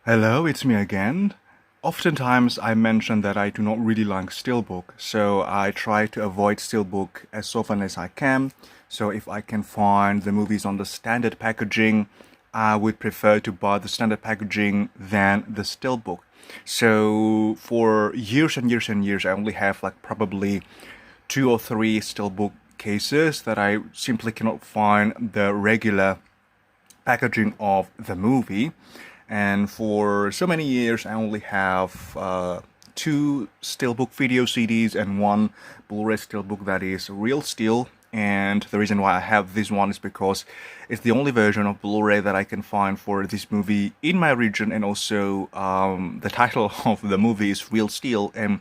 Hello, it's me again. Oftentimes I mention that I do not really like SteelBook, so I try to avoid SteelBook as often as I can. So if I can find the movies on the standard packaging, I would prefer to buy the standard packaging than the SteelBook. So for years and years and years, I only have like probably two or three SteelBook cases that I simply cannot find the regular packaging of the movie. And for so many years, I only have two Steelbook video CDs and one Blu-ray Steelbook that is real steel. And the reason why I have this one is because it's the only version of Blu-ray that I can find for this movie in my region, and also the title of the movie is Real Steel, and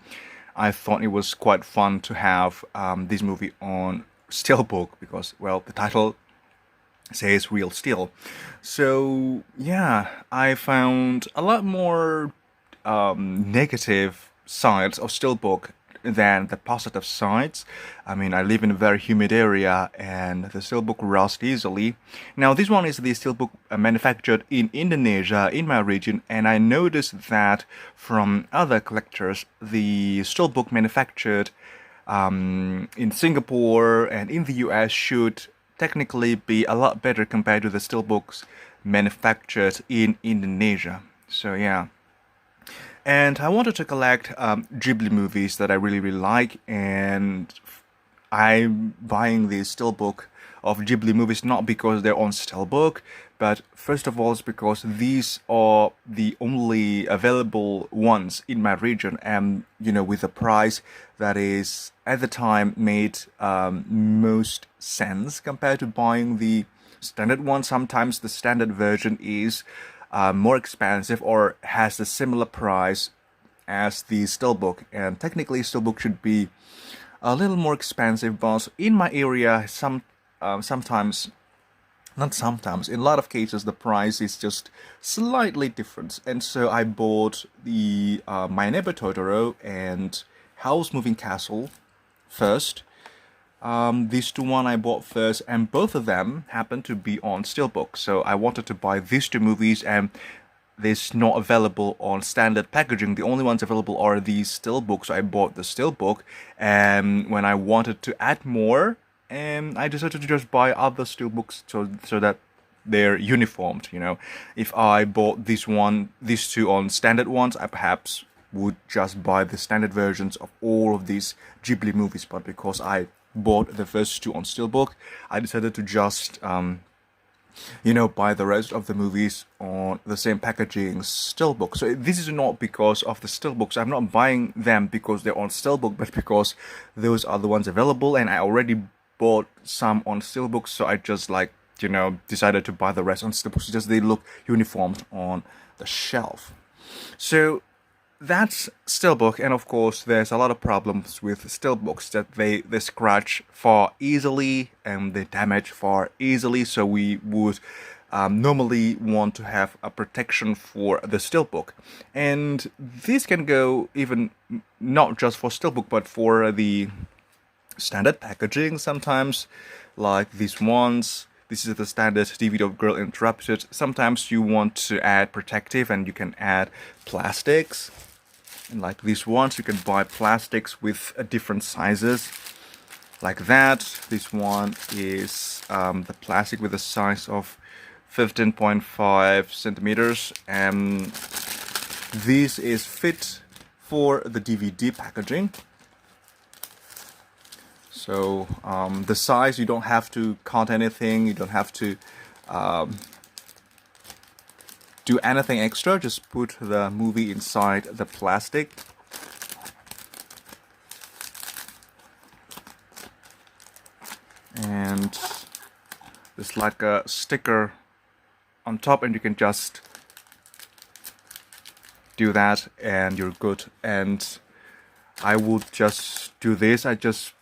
I thought it was quite fun to have this movie on Steelbook because, well, the title says real steel. So yeah, I found a lot more negative sides of steelbook than the positive sides. I mean, I live in a very humid area and the steelbook rust easily. Now, this one is the steelbook manufactured in Indonesia, in my region, and I noticed that from other collectors, the steelbook manufactured in Singapore and in the US should technically be a lot better compared to the steelbooks manufactured in Indonesia. So yeah. And I wanted to collect Ghibli movies that I really like, and I'm buying the steelbook of Ghibli movies not because they're on steelbook, but first of all, it's because these are the only available ones in my region, and with a price that is at the time made most sense compared to buying the standard one. Sometimes the standard version is more expensive or has a similar price as the steelbook, and technically steelbook should be a little more expensive, but in my area sometimes, not sometimes, in a lot of cases the price is just slightly different. And so I bought the My Neighbor Totoro and House Moving Castle first. These two one I bought first, and both of them happen to be on steelbook. So I wanted to buy these two movies, and this not available on standard packaging. The only ones available are these steelbooks. So I bought the steelbook, and when I wanted to add more, I decided to just buy other steelbooks so that they're uniformed. If I bought these two on standard ones, I perhaps would just buy the standard versions of all of these Ghibli movies. But because I bought the first two on steelbook, I decided to just buy the rest of the movies on the same packaging steelbook. So this is not because of the steelbooks. I'm not buying them because they're on steelbook, but because those are the ones available, and I already bought some on steelbook. So I just decided to buy the rest on steelbooks. Just they look uniformed on the shelf. So that's steelbook, and of course there's a lot of problems with steelbooks that they scratch far easily and they damage far easily. So we would normally want to have a protection for the steelbook, and this can go even not just for steelbook but for the standard packaging sometimes, like these ones. This is the standard DVD of Girl Interrupted. Sometimes you want to add protective and you can add plastics. And like these ones, you can buy plastics with different sizes, like that. This one is the plastic with a size of 15.5 centimeters, and this is fit for the DVD packaging. So the size, you don't have to cut anything, you don't have to do anything extra, just put the movie inside the plastic. And there's like a sticker on top, and you can just do that and you're good. And I would just do this. I just,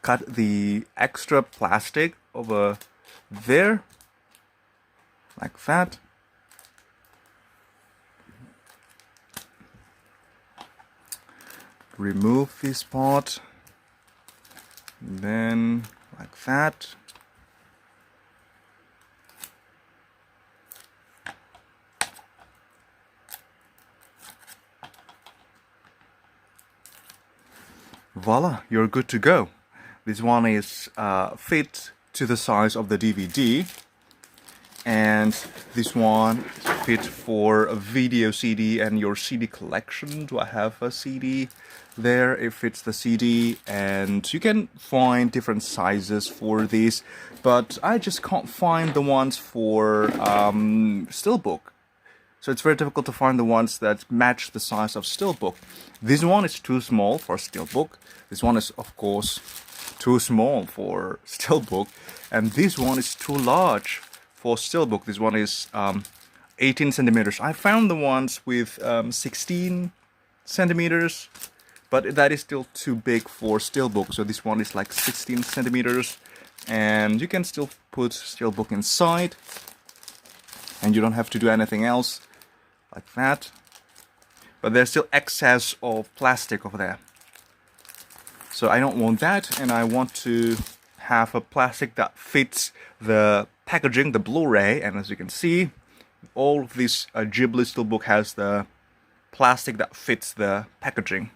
cut the extra plastic over there, like that. Remove this part, then like that. Voila, you're good to go. This one is fit to the size of the DVD, and this one is fit for a video CD and your CD collection. Do I have a CD there? It fits the CD, and you can find different sizes for these, but I just can't find the ones for SteelBook. So it's very difficult to find the ones that match the size of SteelBook. This one is too small for SteelBook. This one is, of course, too small for SteelBook. And this one is too large for SteelBook. This one is 18 centimeters. I found the ones with 16 centimeters, but that is still too big for SteelBook. So this one is like 16 centimeters. And you can still put SteelBook inside, and you don't have to do anything else. Like that, but there's still excess of plastic over there. So I don't want that, and I want to have a plastic that fits the packaging, the Blu-ray. And as you can see, all of this Ghibli SteelBook has the plastic that fits the packaging.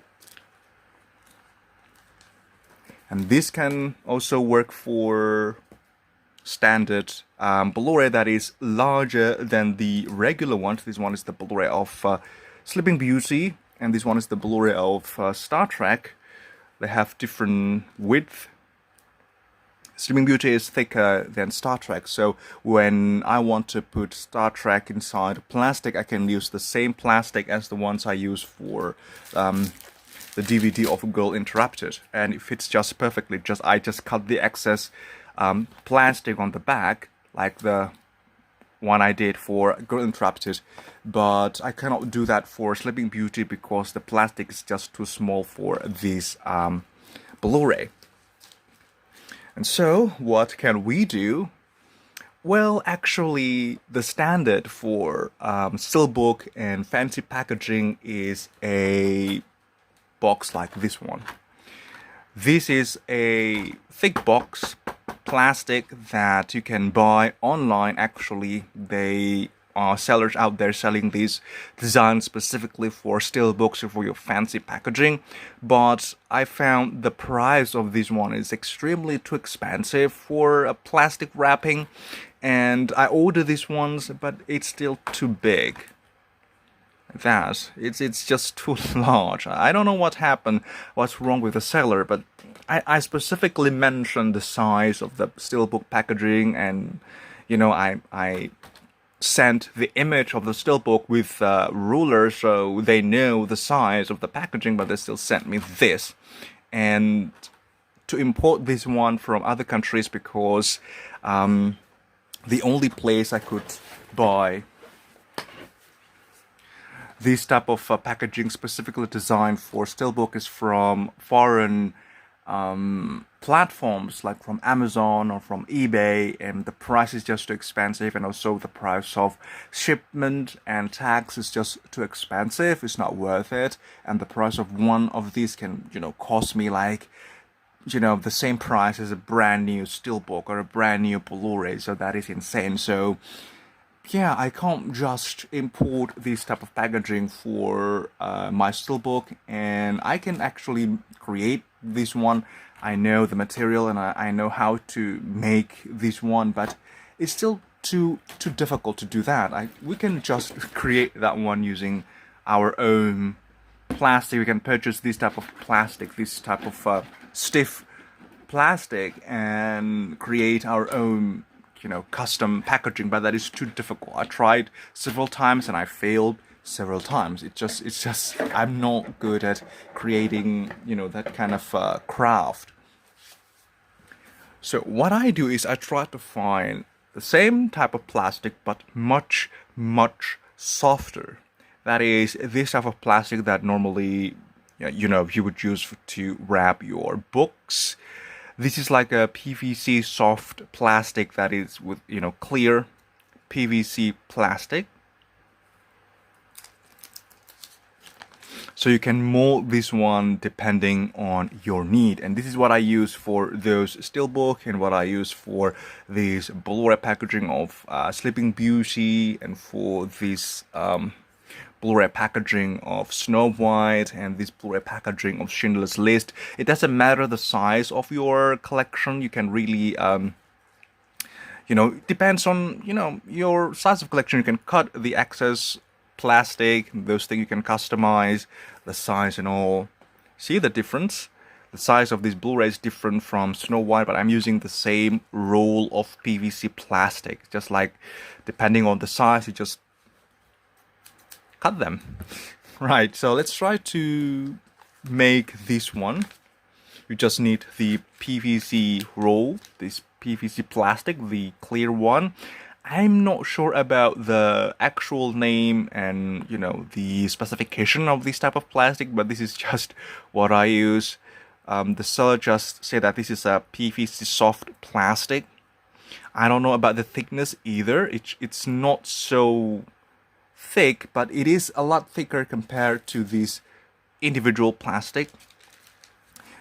And this can also work for standard Blu-ray that is larger than the regular one. This one is the Blu-ray of Sleeping Beauty, and this one is the Blu-ray of Star Trek. They have different width. Sleeping Beauty is thicker than Star Trek, so when I want to put Star Trek inside plastic, I can use the same plastic as the ones I use for the DVD of Girl Interrupted, and it fits just perfectly. I just cut the excess plastic on the back, like the one I did for Girl Interrupted, but I cannot do that for Sleeping Beauty because the plastic is just too small for this Blu-ray. And so, what can we do? Well, actually, the standard for SteelBook and fancy packaging is a box like this one. This is a thick box, plastic, that you can buy online. Actually, they are sellers out there selling these designed specifically for SteelBooks or for your fancy packaging, but I found the price of this one is extremely too expensive for a plastic wrapping, and I ordered these ones, but it's still too big. It's just too large. I don't know what happened, what's wrong with the seller, but I specifically mentioned the size of the SteelBook packaging, and I sent the image of the SteelBook with ruler so they know the size of the packaging, but they still sent me this. And to import this one from other countries, because the only place I could buy this type of packaging specifically designed for SteelBook is from foreign platforms, like from Amazon or from eBay, and the price is just too expensive, and also the price of shipment and tax is just too expensive. It's not worth it, and the price of one of these can cost me like the same price as a brand new SteelBook or a brand new Blu-ray, so that is insane. So yeah, I can't just import this type of packaging for my SteelBook, and I can actually create this one. I know the material and I know how to make this one, but it's still too difficult to do that. We can just create that one using our own plastic. We can purchase this type of plastic, this type of stiff plastic, and create our own custom packaging, but that is too difficult. I tried several times and I failed several times. It's just I'm not good at creating that kind of craft. So what I do is I try to find the same type of plastic but much softer. That is this type of plastic that normally you would use to wrap your books. This is like a PVC soft plastic that is with, clear PVC plastic. So you can mold this one depending on your need. And this is what I use for those SteelBook and what I use for this Blu-ray packaging of Sleeping Beauty and for this Blu-ray packaging of Snow White and this Blu-ray packaging of Schindler's List. It doesn't matter the size of your collection. You can really, it depends on, your size of collection. You can cut the excess plastic, those things you can customize, the size and all. See the difference? The size of this Blu-ray is different from Snow White, but I'm using the same roll of PVC plastic. Just like, depending on the size, you just cut them. Right, so let's try to make this one. You just need the PVC roll, this PVC plastic, the clear one. I'm not sure about the actual name and, the specification of this type of plastic, but this is just what I use. The seller just said that this is a PVC soft plastic. I don't know about the thickness either. It's not so thick, but it is a lot thicker compared to this individual plastic.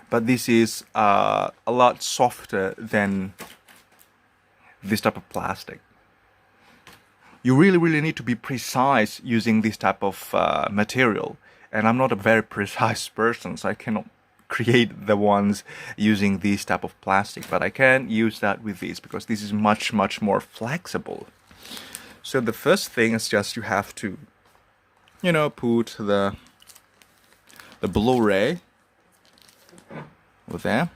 But this is a lot softer than this type of plastic. You really need to be precise using this type of material. And I'm not a very precise person, so I cannot create the ones using this type of plastic, but I can use that with this because this is much more flexible. So the first thing is just you have to put the Blu-ray over there.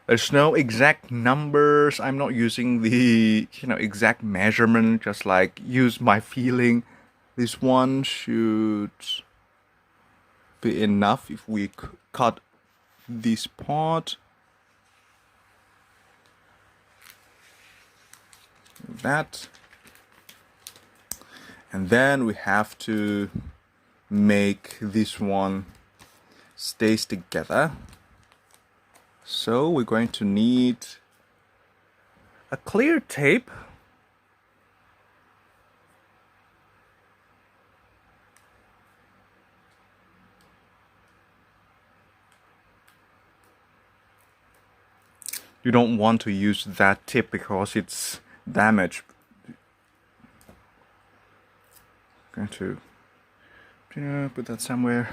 There's no exact numbers. I'm not using the exact measurement, just like use my feeling. This one should be enough if we cut this part. That. And then we have to make this one stays together. So we're going to need a clear tape. You don't want to use that tip because it's damaged. I'm going to put that somewhere.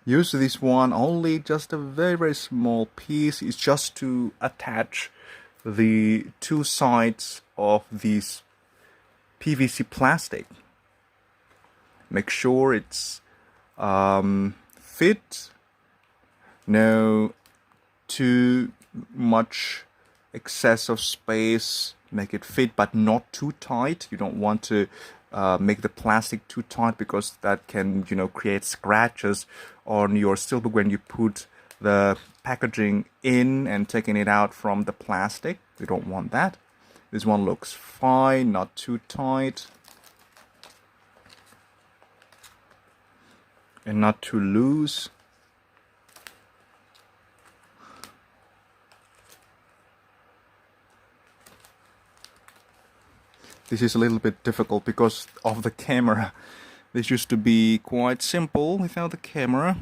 Use this one only, just a very small piece. It's just to attach the two sides of this PVC plastic. Make sure it's fit. No too much excess of space. Make it fit, but not too tight. You don't want to make the plastic too tight because that can, create scratches on your SteelBook when you put the packaging in and taking it out from the plastic. We don't want that. This one looks fine, not too tight and not too loose. This is a little bit difficult because of the camera. This used to be quite simple without the camera.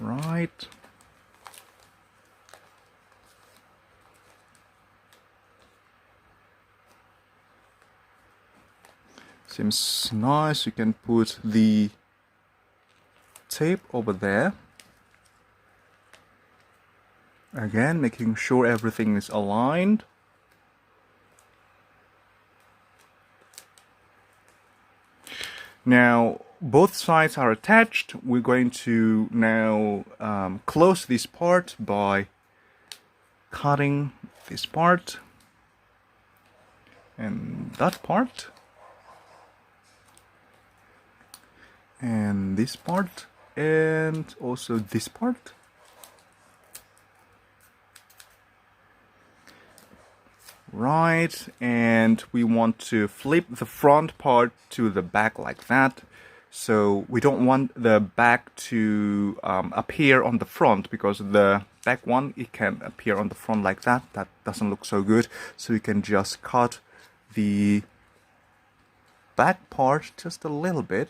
Alright. Seems nice. You can put the tape over there. Again, making sure everything is aligned. Now, both sides are attached. We're going to now close this part by cutting this part and that part and this part and also this part. Right, and we want to flip the front part to the back like that. So we don't want the back to appear on the front, because the back one, it can appear on the front like that. That doesn't look so good. So you can just cut the back part just a little bit,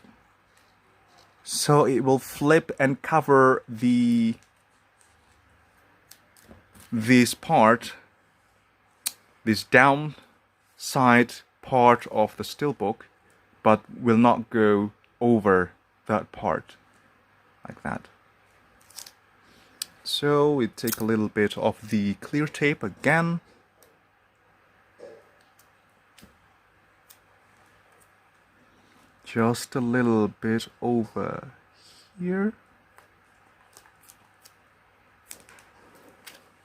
so it will flip and cover this part, this downside part of the SteelBook, but will not go over that part like that. So we take a little bit of the clear tape again, just a little bit over here.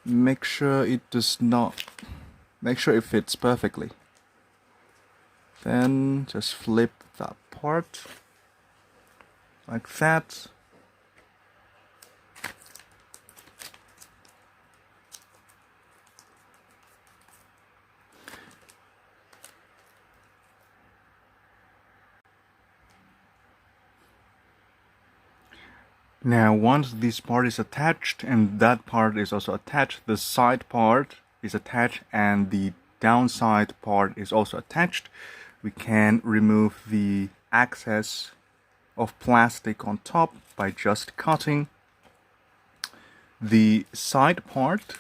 Make sure it fits perfectly. Then just flip that part like that. Now, once this part is attached and that part is also attached, the side part is attached and the downside part is also attached, we can remove the excess of plastic on top by just cutting the side part .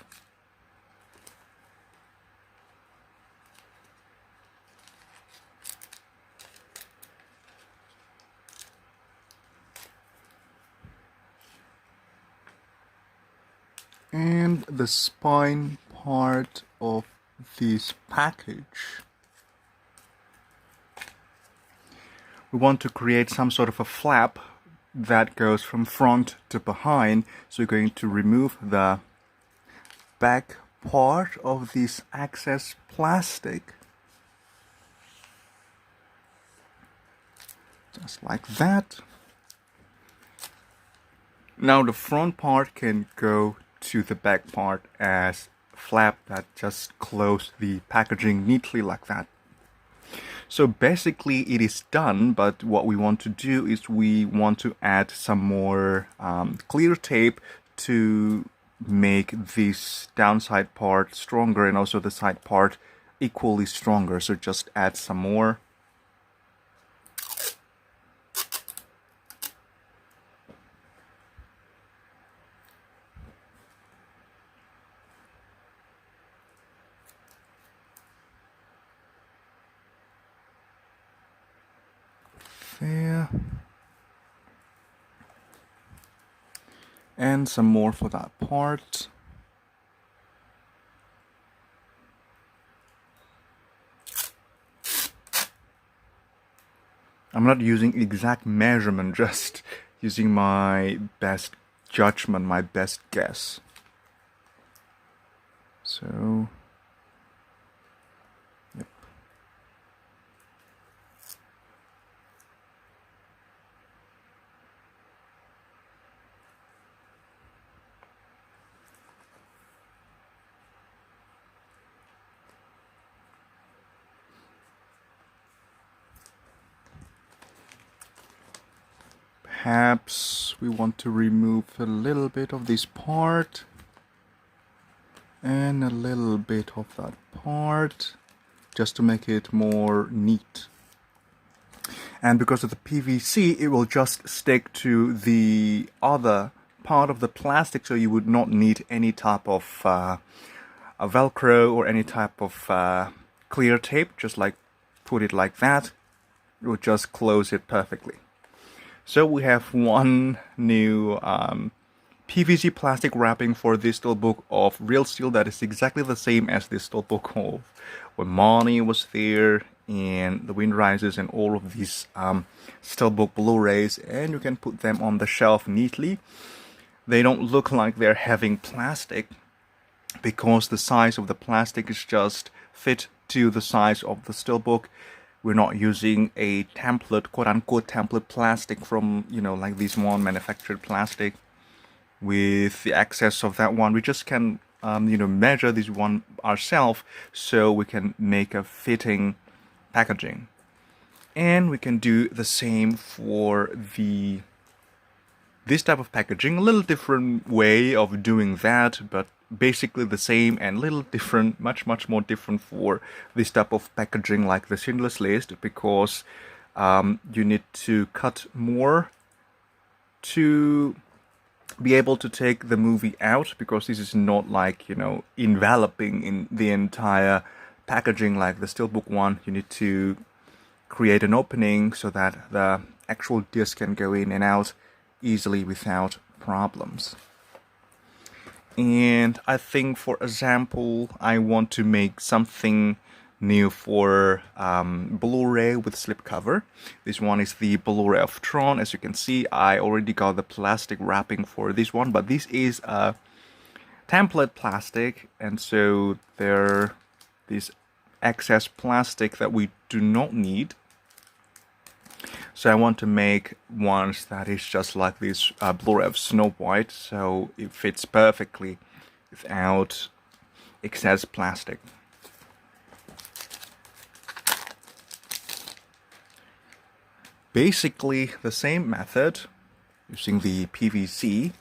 And the spine part of this package. We want to create some sort of a flap that goes from front to behind, so we're going to remove the back part of this excess plastic, just like that. Now the front part can go to the back part as a flap that just closes the packaging neatly like that. So basically it is done, but what we want to do is we want to add some more clear tape to make this downside part stronger and also the side part equally stronger. So just add some more. There. And some more for that part. I'm not using exact measurement, just using my best judgment, my best guess. So, yep. Perhaps we want to remove a little bit of this part and a little bit of that part, just to make it more neat. And because of the PVC, it will just stick to the other part of the plastic, so you would not need any type of a Velcro or any type of clear tape. Just like put it like that, it will just close it perfectly. So we have one new PVC plastic wrapping for this SteelBook of real steel that is exactly the same as this SteelBook of when Money was there, and the Wind Rises, and all of these SteelBook Blu-rays, and you can put them on the shelf neatly. They don't look like they're having plastic because the size of the plastic is just fit to the size of the SteelBook. We're not using a template, quote-unquote template plastic from, like this one manufactured plastic with the excess of that one. We just can, measure this one ourselves so we can make a fitting packaging. And we can do the same for this type of packaging. A little different way of doing that, but basically the same, and little different, much more different for this type of packaging like the Schindler's List, because you need to cut more to be able to take the movie out, because this is not like, you know, enveloping in the entire packaging like the SteelBook one. You need to create an opening so that the actual disc can go in and out easily without problems. And I think, for example, I want to make something new for Blu-ray with slipcover. This one is the Blu-ray of Tron. As you can see, I already got the plastic wrapping for this one, but this is a template plastic, and so there is excess plastic that we do not need. So I want to make ones that is just like this Blu-ray of Snow White, so it fits perfectly without excess plastic. Basically the same method, using the PVC.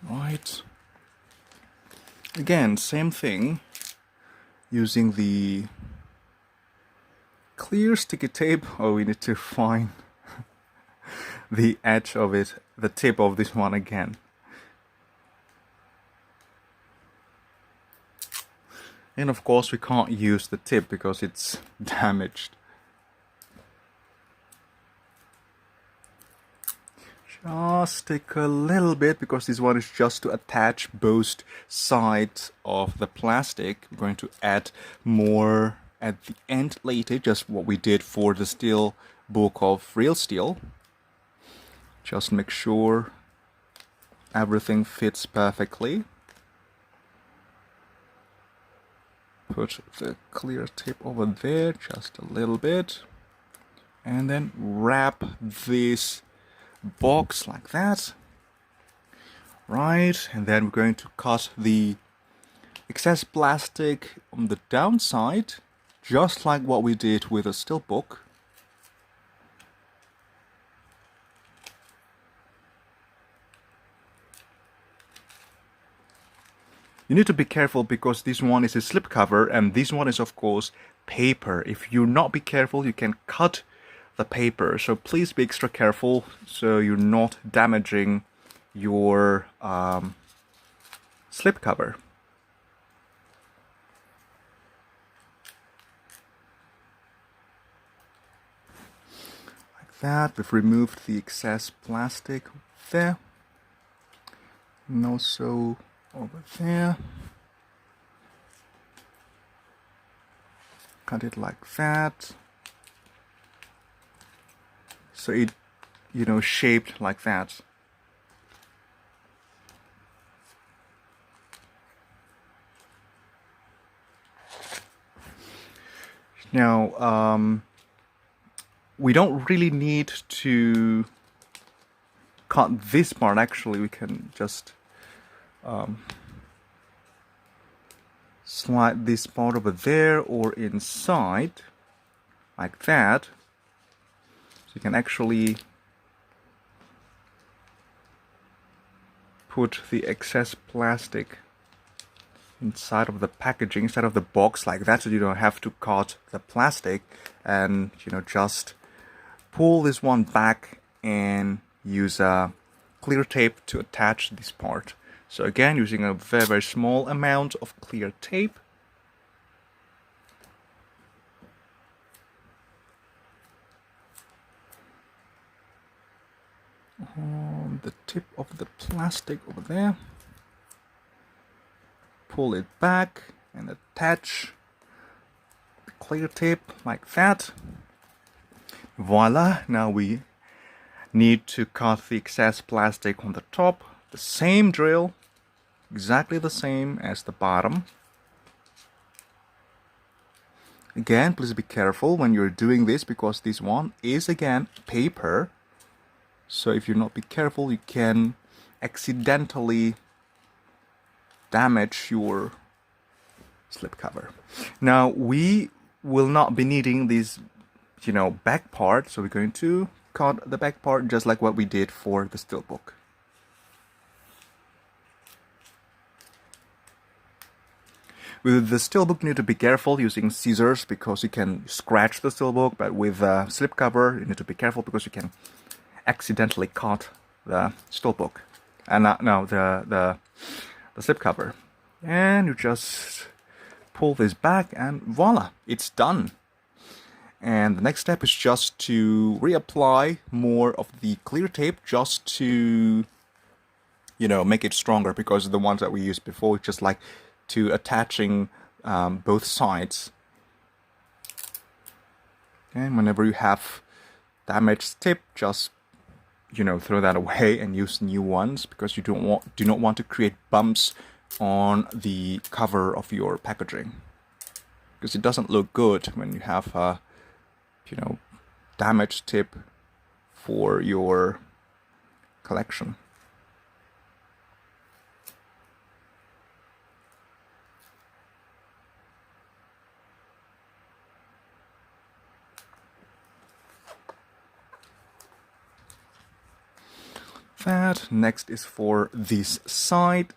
Right. Again, same thing, using the clear sticky tape. Oh, we need to find the edge of it, the tip of this one again. And of course we can't use the tip because it's damaged. Just take a little bit, because this one is just to attach both sides of the plastic. I'm going to add more at the end later, just what we did for the SteelBook of real steel. Just make sure everything fits perfectly. Put the clear tape over there, just a little bit, and then wrap this box like that. Right, and then we're going to cut the excess plastic on the downside, just like what we did with a SteelBook. You need to be careful, because this one is a slipcover and this one is of course paper. If you not be careful, you can cut the paper, so please be extra careful so you're not damaging your slipcover. Like that. We've removed the excess plastic there, and also over there. Cut it like that, so it, you know, shaped like that. Now, we don't really need to cut this part. Actually, we can just slide this part over there or inside, like that. So you can actually put the excess plastic inside of the packaging, inside of the box like that, so you don't have to cut the plastic, and, you know, just pull this one back and use a clear tape to attach this part. So again, using a very small amount of clear tape. on the tip of the plastic over there. Pull it back and attach the clear tape like that. Voila! Now we need to cut the excess plastic on the top. The same drill, exactly the same as the bottom. Again, please be careful when you're doing this, because this one is again paper. So if you're not be careful, you can accidentally damage your slipcover. Now we will not be needing this, back part, so we're going to cut the back part just like what we did for the SteelBook. With the SteelBook, you need to be careful using scissors because you can scratch the SteelBook, but with the slipcover, you need to be careful because you can accidentally cut the SteelBook, and the slipcover. And you just pull this back, and voila, it's done. And the next step is just to reapply more of the clear tape, just to make it stronger, because the ones that we used before just like to attaching both sides. And whenever you have damaged tip, just throw that away and use new ones, because you do not want to create bumps on the cover of your packaging, because it doesn't look good when you have a damaged tip for your collection. That next is for this side.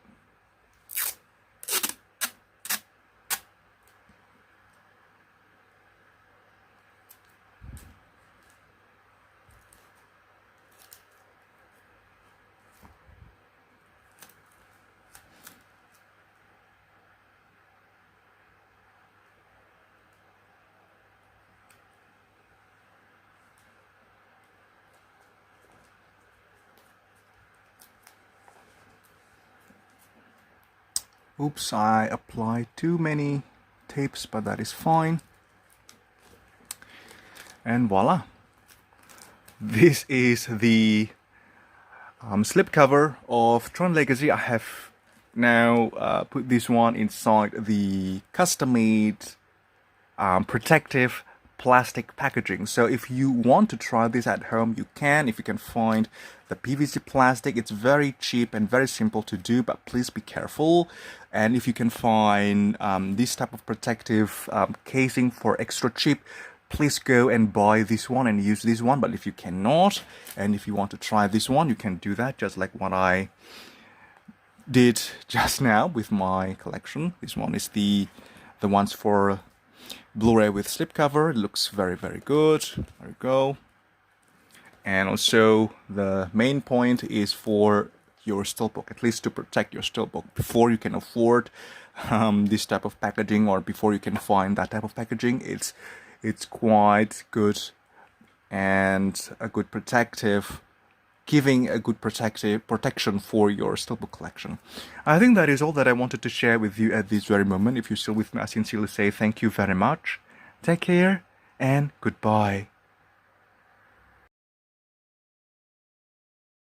Oops, I applied too many tapes, but that is fine. And voila! This is the slipcover of Tron Legacy. I have now put this one inside the custom-made protective plastic packaging. So if you want to try this at home, you can. If you can find the PVC plastic, it's very cheap and very simple to do, but please be careful. And if you can find this type of protective casing for extra cheap, please go and buy this one and use this one. But if you cannot, and if you want to try this one, you can do that, just like what I did just now with my collection. This one is the ones for Blu-ray with slipcover. It looks very, very good. There we go. And also the main point is for your SteelBook, at least to protect your SteelBook before you can afford this type of packaging, or before you can find that type of packaging. It's quite good and a good protective, giving a good protection for your SteelBook collection. I think that is all that I wanted to share with you at this very moment. If you're still with me, I sincerely say thank you very much. Take care and goodbye.